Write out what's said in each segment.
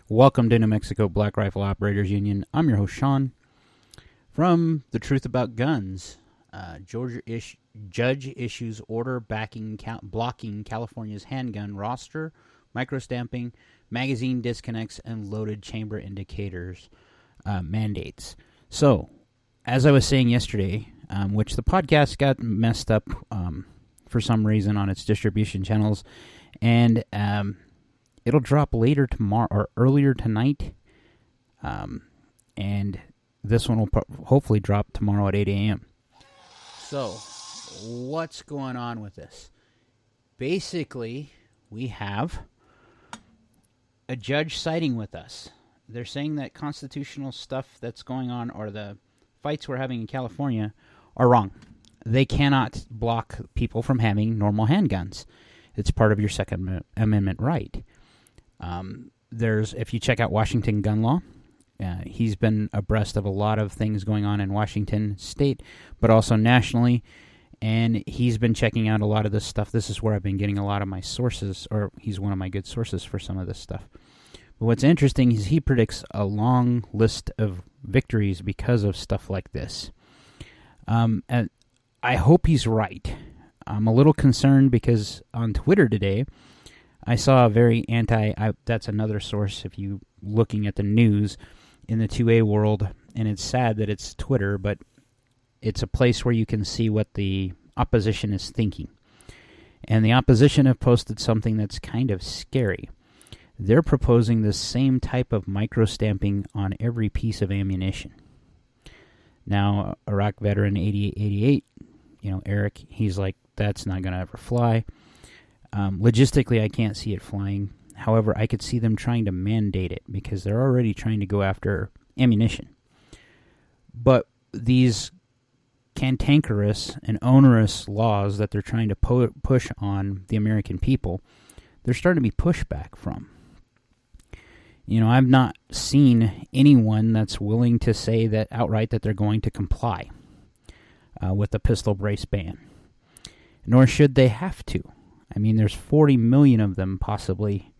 Welcome to New Mexico Black Rifle Operators Union. I'm your host, Sean, from The Truth About Guns. Judge issues order blocking California's handgun roster, microstamping, magazine disconnects, and loaded chamber indicators mandates. So, as I was saying yesterday, which the podcast got messed up for some reason on its distribution channels, and it'll drop later tomorrow or earlier tonight, and this one will hopefully drop tomorrow at 8 a.m. So, what's going on with this? Basically, we have a judge siding with us. They're saying that constitutional stuff that's going on, or the fights we're having in California, are wrong. They cannot block people from having normal handguns. It's part of your Second Amendment right. If you check out Washington gun law, he's been abreast of a lot of things going on in Washington state, but also nationally, and he's been checking out a lot of this stuff. This is where I've been getting a lot of my sources, or he's one of my good sources for some of this stuff. But what's interesting is he predicts a long list of victories because of stuff like this. And I hope he's right. I'm a little concerned because on Twitter today, I saw a very that's another source if you looking at the news in the 2A world, and it's sad that it's Twitter, but it's a place where you can see what the opposition is thinking. And the opposition have posted something that's kind of scary. They're proposing the same type of microstamping on every piece of ammunition. Now, Iraq veteran 8888, Eric, he's like, that's not going to ever fly. Logistically, I can't see it flying. However, I could see them trying to mandate it because they're already trying to go after ammunition. But these cantankerous and onerous laws that they're trying to push on the American people, they're starting to be pushback from. I've not seen anyone that's willing to say that outright that they're going to comply with the pistol brace ban. Nor should they have to. I mean, there's 40 million of them possibly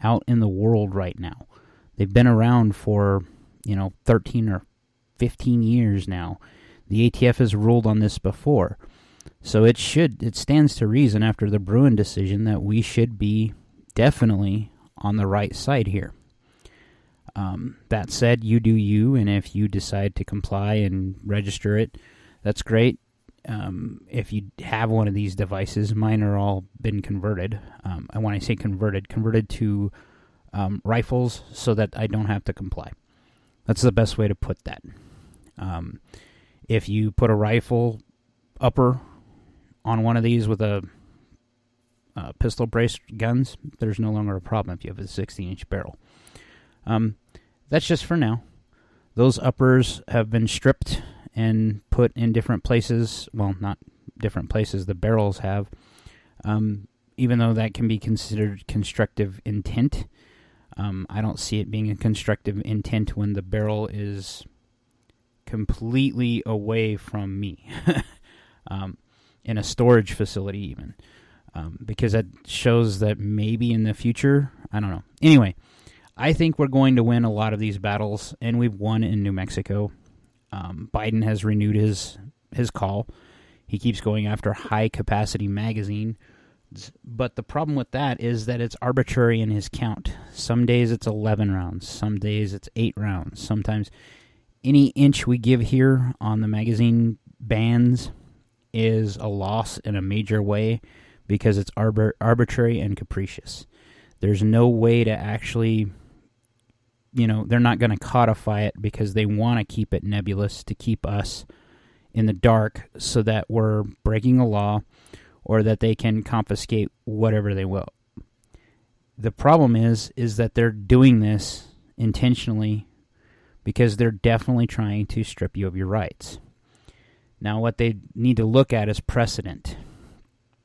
out in the world right now. They've been around for, 13 or 15 years now. The ATF has ruled on this before. So it stands to reason after the Bruin decision that we should be definitely on the right side here. That said, you do you, and if you decide to comply and register it, that's great. If you have one of these devices, mine are all been converted. And when I say converted to rifles so that I don't have to comply. That's the best way to put that. If you put a rifle upper on one of these with a pistol brace guns, there's no longer a problem if you have a 16-inch barrel. That's just for now. Those uppers have been stripped and put in different places. Well, not different places, the barrels have. Even though that can be considered constructive intent, I don't see it being a constructive intent when the barrel is completely away from me. In a storage facility even. Because that shows that maybe in the future, I don't know. Anyway, I think we're going to win a lot of these battles, and we've won in New Mexico. Biden has renewed his call. He keeps going after high-capacity magazine. But the problem with that is that it's arbitrary in his count. Some days it's 11 rounds. Some days it's 8 rounds. Sometimes any inch we give here on the magazine bans is a loss in a major way because it's arbitrary and capricious. There's no way to actually... they're not going to codify it because they want to keep it nebulous to keep us in the dark so that we're breaking a law or that they can confiscate whatever they will. The problem is that they're doing this intentionally because they're definitely trying to strip you of your rights. Now, what they need to look at is precedent.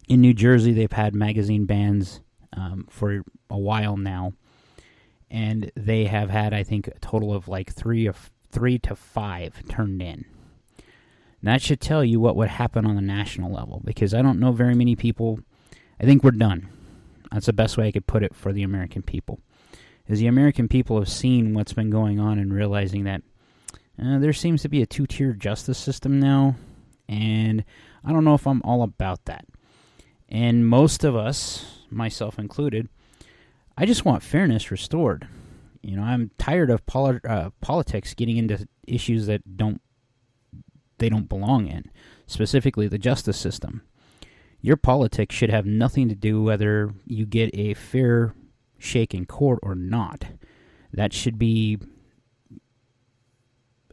In New Jersey, they've had magazine bans for a while now. And they have had, I think, a total of like 3 to 5 turned in. And that should tell you what would happen on the national level, because I don't know very many people. I think we're done. That's the best way I could put it for the American people. is the American people have seen what's been going on and realizing that there seems to be a two-tier justice system now, and I don't know if I'm all about that. And most of us, myself included, I just want fairness restored. I'm tired of politics getting into issues that they don't belong in, specifically the justice system. Your politics should have nothing to do whether you get a fair shake in court or not. That should be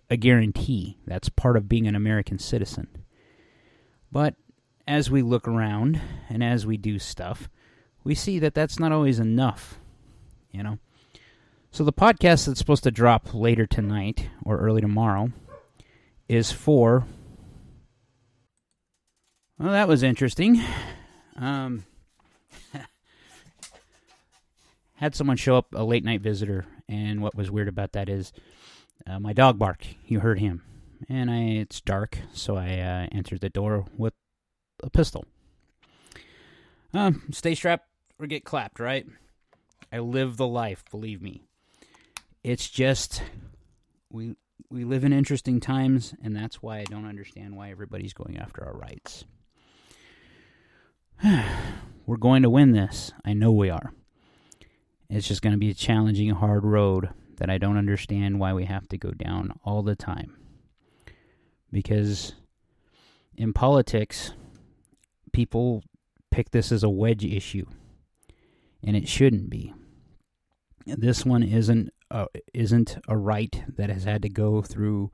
a guarantee. That's part of being an American citizen. But as we look around and as we do stuff, we see that that's not always enough, So the podcast that's supposed to drop later tonight or early tomorrow is for... Well, that was interesting. Had someone show up, a late-night visitor, and what was weird about that is my dog barked. You heard him. And it's dark, so I entered the door with a pistol. Stay strapped or get clapped, right? I live the life, believe me. It's just, we live in interesting times, and that's why I don't understand why everybody's going after our rights. We're going to win this. I know we are. It's just going to be a challenging, hard road that I don't understand why we have to go down all the time. Because in politics, people pick this as a wedge issue, and it shouldn't be. This one isn't a right that has had to go through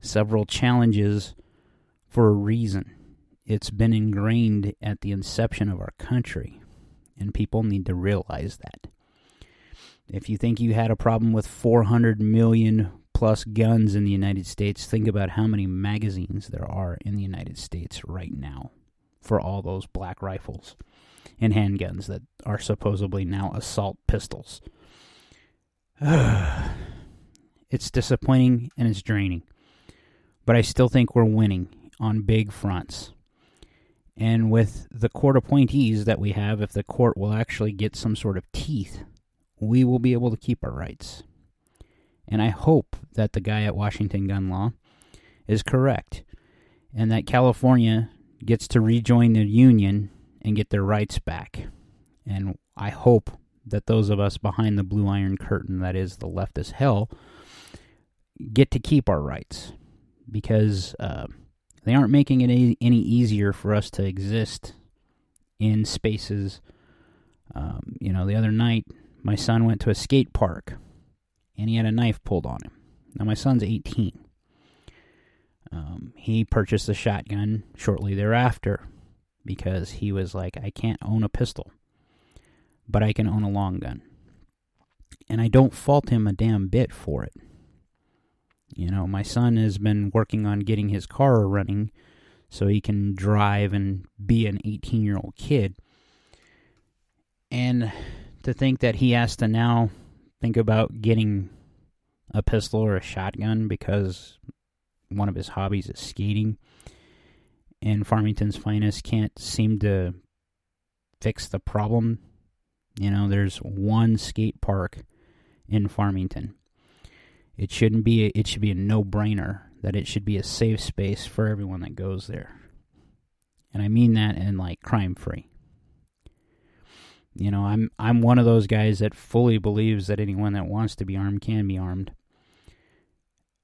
several challenges for a reason. It's been ingrained at the inception of our country, and people need to realize that. If you think you had a problem with 400 million plus guns in the United States, think about how many magazines there are in the United States right now for all those black rifles and handguns that are supposedly now assault pistols. It's disappointing and it's draining. But I still think we're winning on big fronts. And with the court appointees that we have, if the court will actually get some sort of teeth, we will be able to keep our rights. And I hope that the guy at Washington Gun Law is correct, and that California gets to rejoin the union and get their rights back. And I hope that those of us behind the blue iron curtain, that is the leftist hell, get to keep our rights. Because they aren't making it any easier for us to exist in spaces. The other night, my son went to a skate park, and he had a knife pulled on him. Now, my son's 18. He purchased a shotgun shortly thereafter because he was like, I can't own a pistol, but I can own a long gun. And I don't fault him a damn bit for it. My son has been working on getting his car running so he can drive and be an 18-year-old kid. And to think that he has to now think about getting a pistol or a shotgun because one of his hobbies is skating, and Farmington's Finest can't seem to fix the problem. There's one skate park in Farmington. It should be a no-brainer that it should be a safe space for everyone that goes there. And I mean that in crime-free. I'm one of those guys that fully believes that anyone that wants to be armed can be armed.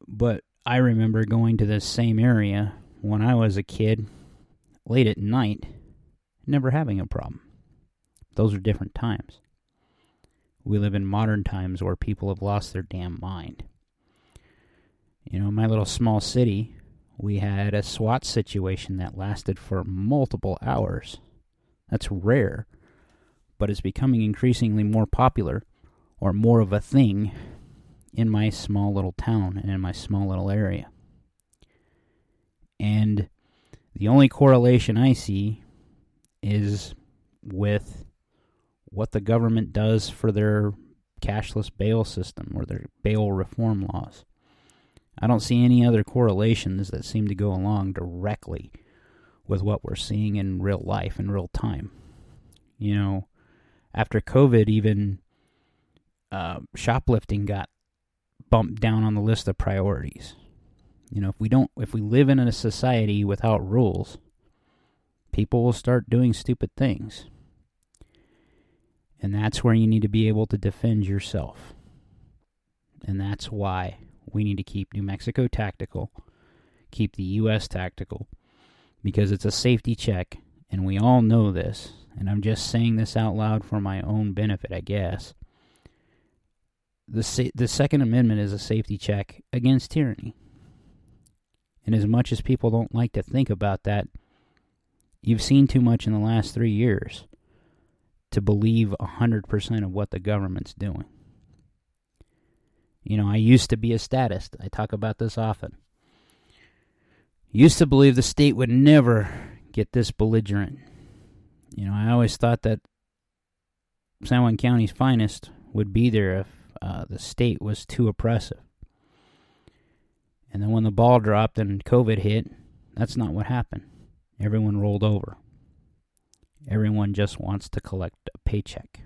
But I remember going to this same area when I was a kid, late at night, never having a problem. Those are different times. We live in modern times where people have lost their damn mind. In my little small city, we had a SWAT situation that lasted for multiple hours. That's rare, but it's becoming increasingly more popular or more of a thing in my small little town and in my small little area. And the only correlation I see is with what the government does for their cashless bail system or their bail reform laws. I don't see any other correlations that seem to go along directly with what we're seeing in real life, in real time. After COVID, even shoplifting got bumped down on the list of priorities. If we live in a society without rules, people will start doing stupid things. And that's where you need to be able to defend yourself. And that's why we need to keep New Mexico tactical, keep the U.S. tactical, because it's a safety check, and we all know this, and I'm just saying this out loud for my own benefit, I guess. The Second Amendment is a safety check against tyranny. And as much as people don't like to think about that, you've seen too much in the last 3 years to believe 100% of what the government's doing. I used to be a statist. I talk about this often. Used to believe the state would never get this belligerent. I always thought that San Juan County's finest would be there if the state was too oppressive. And then when the ball dropped and COVID hit, that's not what happened. Everyone rolled over. Everyone just wants to collect a paycheck.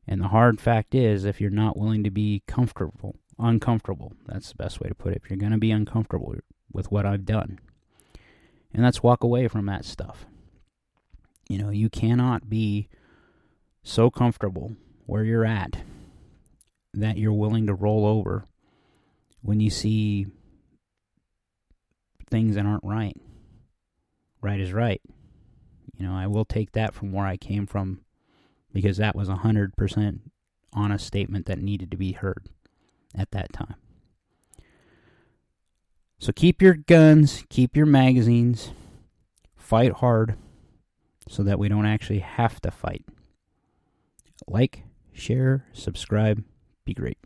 And the hard fact is, if you're not willing to be uncomfortable, that's the best way to put it. If you're going to be uncomfortable with what I've done, and that's walk away from that stuff. You cannot be so comfortable where you're at that you're willing to roll over when you see things that aren't right. Right is right. I will take that from where I came from, because that was 100% honest statement that needed to be heard at that time. So keep your guns, keep your magazines, fight hard so that we don't actually have to fight. Like, share, subscribe, be great.